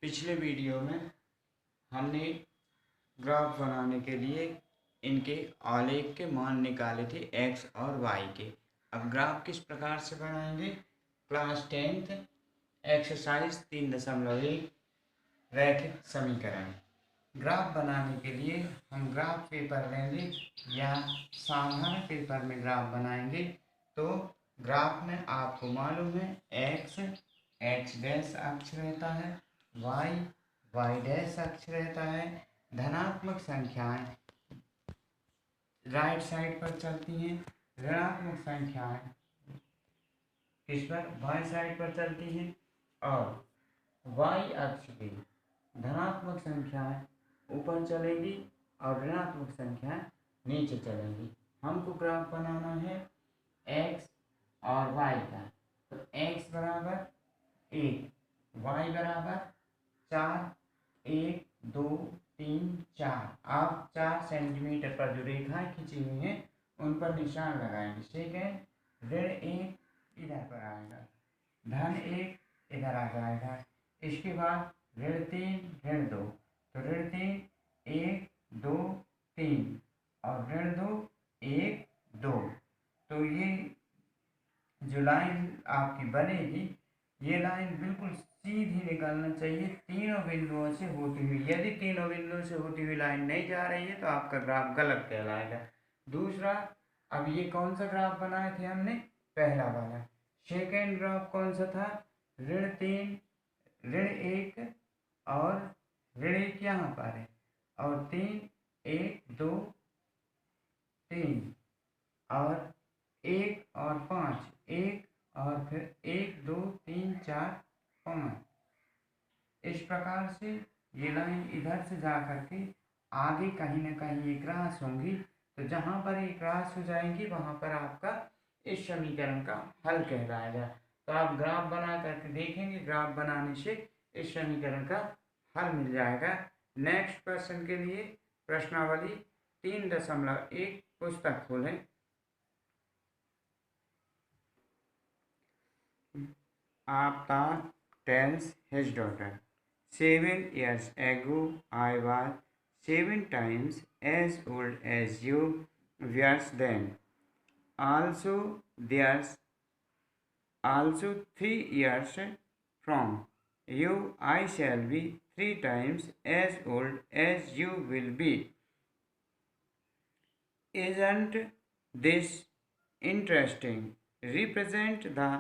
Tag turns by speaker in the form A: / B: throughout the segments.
A: पिछले वीडियो में हमने ग्राफ बनाने के लिए इनके आलेख के मान निकाले थे एक्स और वाई के। अब ग्राफ किस प्रकार से बनाएंगे? क्लास 10th एक्सरसाइज 3.1 रैखिक समीकरण। ग्राफ बनाने के लिए हम ग्राफ पेपर लेंगे या साधारण पेपर में ग्राफ बनाएंगे। तो ग्राफ में आपको मालूम है एक्स डैश अक्ष रहता है, वाई डैश अक्ष रहता है। धनात्मक संख्याएं राइट साइड पर चलती हैं, ऋणात्मक संख्याएं किस पर? बाई साइड पर चलती हैं। और वाई अक्ष की धनात्मक संख्याएं ऊपर चलेंगी और ऋणात्मक संख्याएं नीचे चलेंगी। हमको ग्राफ बनाना है एक्स और वाई का। तो एक्स बराबर 1, वाई बराबर 4, 1 2 3 4। आप 4 सेंटीमीटर पर जो रेखाएं खींची हुई हैं उन पर निशान लगाएंगे। ठीक है, ऋण 1 इधर पर आएगा, धन 1 इधर आ जाएगा। इसके बाद ऋण 3 ऋण 2, तो ऋण 3 1 2 3 और ऋण 2 1 2। तो ये जो लाइन आपकी बनेगी ये लाइन बिल्कुल सीधी निकलना चाहिए तीनों बिंदुओं से होती हुई। यदि तीनों बिंदुओं से होती हुई लाइन नहीं जा रही है तो आपका ग्राफ गलत कहलाएगा। दूसरा, अब ये कौन सा ग्राफ बनाए थे हमने? पहला वाला। सेकेंड ग्राफ कौन सा था? ऋण 3 ऋण 1 और ऋण 1 यहाँ पर है, और 3 1 2 3 और 1 और 5, 1 और फिर 1 2 3 4 5। इस प्रकार से ये लाइन इधर से जा करके आगे कहीं ना कहीं ये क्रॉस होंगी। तो जहाँ पर ये क्रॉस हो जाएंगी वहाँ पर आपका इस समीकरण का हल कहलाएगा। तो आप ग्राफ बना करके देखेंगे, ग्राफ बनाने से इस समीकरण का हल मिल जाएगा। नेक्स्ट क्वेश्चन के लिए प्रश्नावली 3.1 पुस्तक खोलें। Aftab tells his daughter, 7 years ago I was 7 times as old as you were then. Also there's also 3 years from you I shall be 3 times as old as you will be. Isn't this interesting? Represent the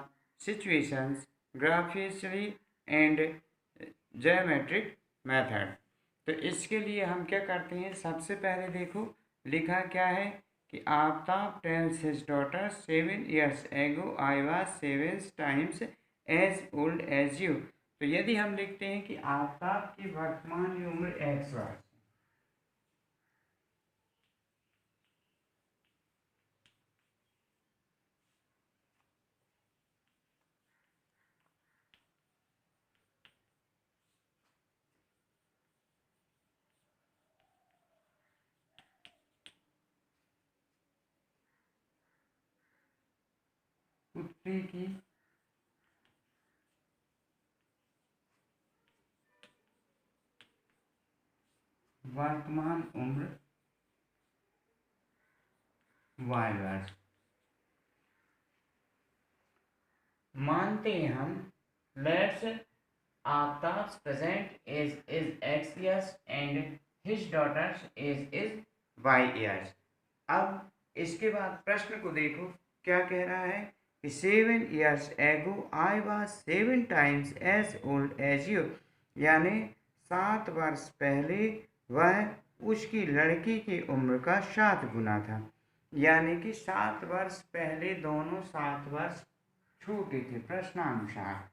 A: situations graphically and geometric method. तो इसके लिए हम क्या करते हैं? सबसे पहले देखो लिखा क्या है कि Aftab tales his daughter 7 years ago I was 7 times as old as you। तो यदि हम लिखते हैं कि आफ्ताब की वर्तमान उम्र x वर्ष, पुत्री की वर्तमान उम्र y वर्ष। मानते हैं हम, let's Aftab's present age is x years and his daughter's age is y years। अब इसके बाद प्रश्न को देखो क्या कह रहा है कि 7 years ago I was 7 times as old as you, यानी 7 वर्ष पहले वह उसकी लड़की की उम्र का 7 गुना था। यानी कि 7 वर्ष पहले दोनों 7 वर्ष छोटे थे प्रश्नानुसार।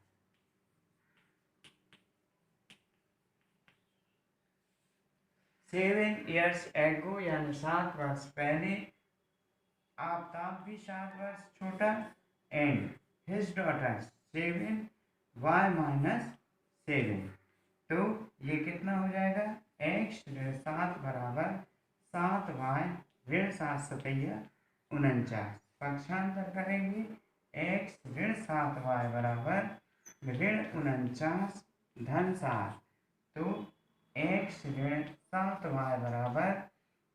A: सेवन ईयर्स एगो यानी 7 वर्ष पहले आफ्ताब भी 7 वर्ष छोटा and his daughter 7 y minus 7। तो ये कितना हो जाएगा? x ऋण 7 बराबर 7y ऋण 7 सतैया 49। पक्षांतर करेंगे, x ऋण 7y बराबर ऋण 49 धन 7। तो x ऋण 7y बराबर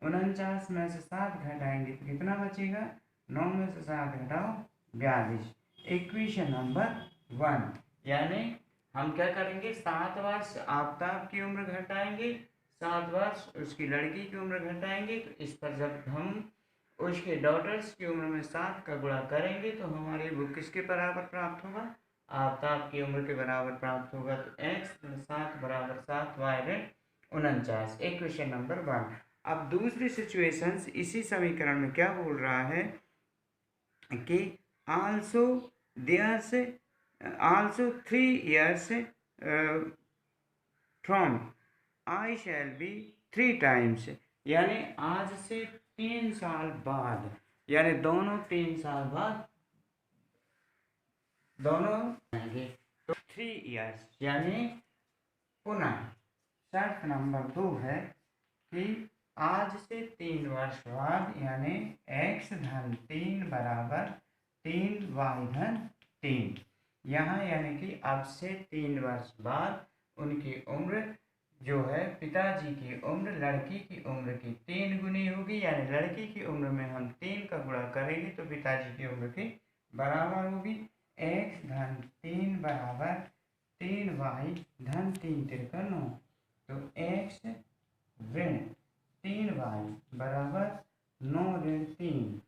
A: 49 में से 7 घटाएंगे तो कितना बचेगा, 9 में से 7 घटाओ 42। इक्वेशन नंबर 1, यानी हम क्या करेंगे, 7 वर्ष आफ्ताब की उम्र घटाएंगे, 7 वर्ष उसकी लड़की की उम्र घटाएंगे, तो इस पर जब हम उसके डॉटर्स की उम्र में 7 का गुणा करेंगे तो हमारी वो किसके बराबर प्राप्त होगा, आफ्ताब की उम्र के बराबर प्राप्त होगा। तो x 7 बराबर 7 y ऋण 49, इक्वेशन नंबर 1। अब दूसरी सिचुएशंस इसी समीकरण में क्या बोल रहा है कि also there's also 3 years from I shall be 3 times, यानी आज से 3 साल बाद, यानी दोनों 3 साल बाद दोनों आएंगे। तो 3 years यानी पुनः शर्त नंबर 2 है कि आज से 3 वर्ष बाद, यानी x धन 3 बराबर 3y धन 3। यहाँ यानी कि अब से 3 वर्ष बाद उनकी उम्र जो है, पिताजी की उम्र लड़की की उम्र की 3 गुनी होगी, यानी लड़की की उम्र में हम 3 का गुणा करेंगे तो पिताजी की उम्र के बराबर होगी। x धन 3 बराबर 3y धन 3 तिरका 9, तो x ऋण 3y बराबर 9 ऋण 3,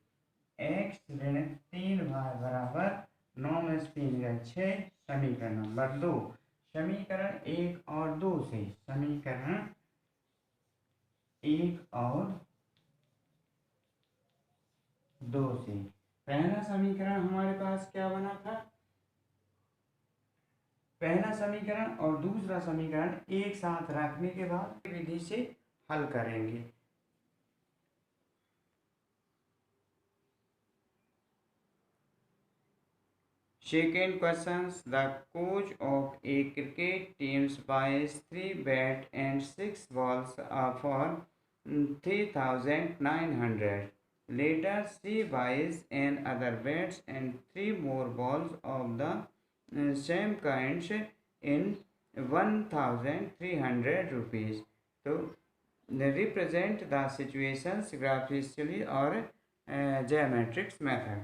A: x ऋण 3y बराबर 9 में से 3 गए 6, समीकरण नंबर 2। समीकरण 1 और 2 से, समीकरण 1 और 2 से पहला समीकरण हमारे पास क्या बना था, पहला समीकरण और दूसरा समीकरण एक साथ रखने के बाद विधि से हल करेंगे। Second questions, the coach of a cricket team buys 3 bats and 6 balls for 3,900. Later she buys another bats and 3 more balls of the same kinds in 1,300 rupees. तो represent the situations graphically और geometric method।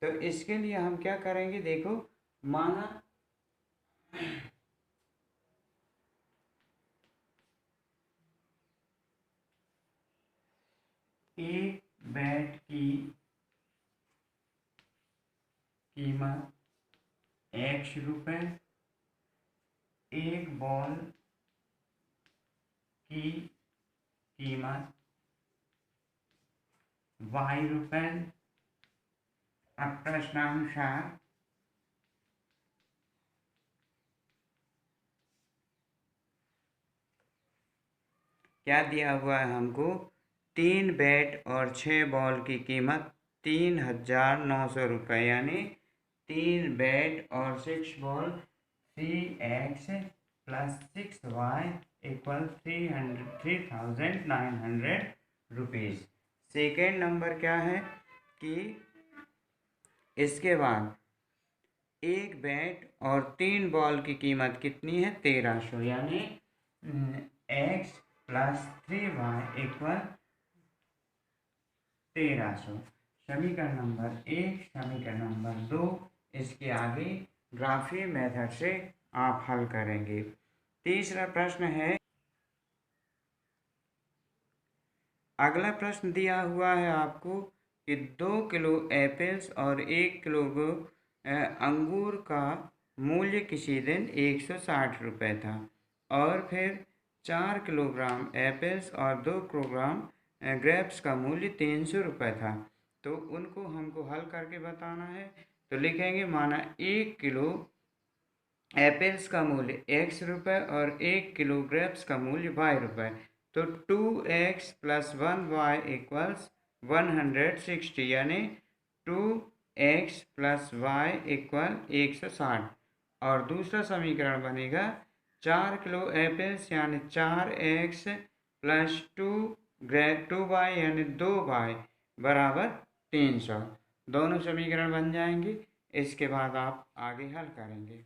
A: तो इसके लिए हम क्या करेंगे, देखो माना एक बैट की कीमत x रुपए, एक बॉल की कीमत y रुपए। अब प्रश्नानुसार क्या दिया हुआ है हमको, 3 बैट और 6 बॉल की कीमत 3,900 रुपये, यानी 3 बैट और 6 ball 3x plus 6y equal 3,900 rupees. Second number क्या है कि इसके बाद एक बैट और 3 बॉल की कीमत कितनी है, 1300, यानी x प्लस 3y इक्वल 1300। समीकरण नंबर 1, समीकरण नंबर 2, इसके आगे ग्राफी मेथड से आप हल करेंगे। तीसरा प्रश्न है, अगला प्रश्न दिया हुआ है आपको कि 2 किलो एप्पल्स और 1 किलो अंगूर का मूल्य किसी दिन 160 रुपये था, और फिर 4 किलोग्राम एप्पल्स और 2 किलोग्राम ग्रेप्स का मूल्य 300 रुपये था। तो उनको हमको हल करके बताना है। तो लिखेंगे, माना 1 किलो एप्पल्स का मूल्य x रुपये और 1 किलो ग्रेप्स का मूल्य y रुपये, तो 2x प्लस 1y इक्वल्स 160, यानी 2x प्लस y इक्वल 160। और दूसरा समीकरण बनेगा 4 किलो एप्पल्स यानी 4x प्लस 2y यानी 2y बराबर 300। दोनों समीकरण बन जाएंगे। इसके बाद आप आगे हल करेंगे।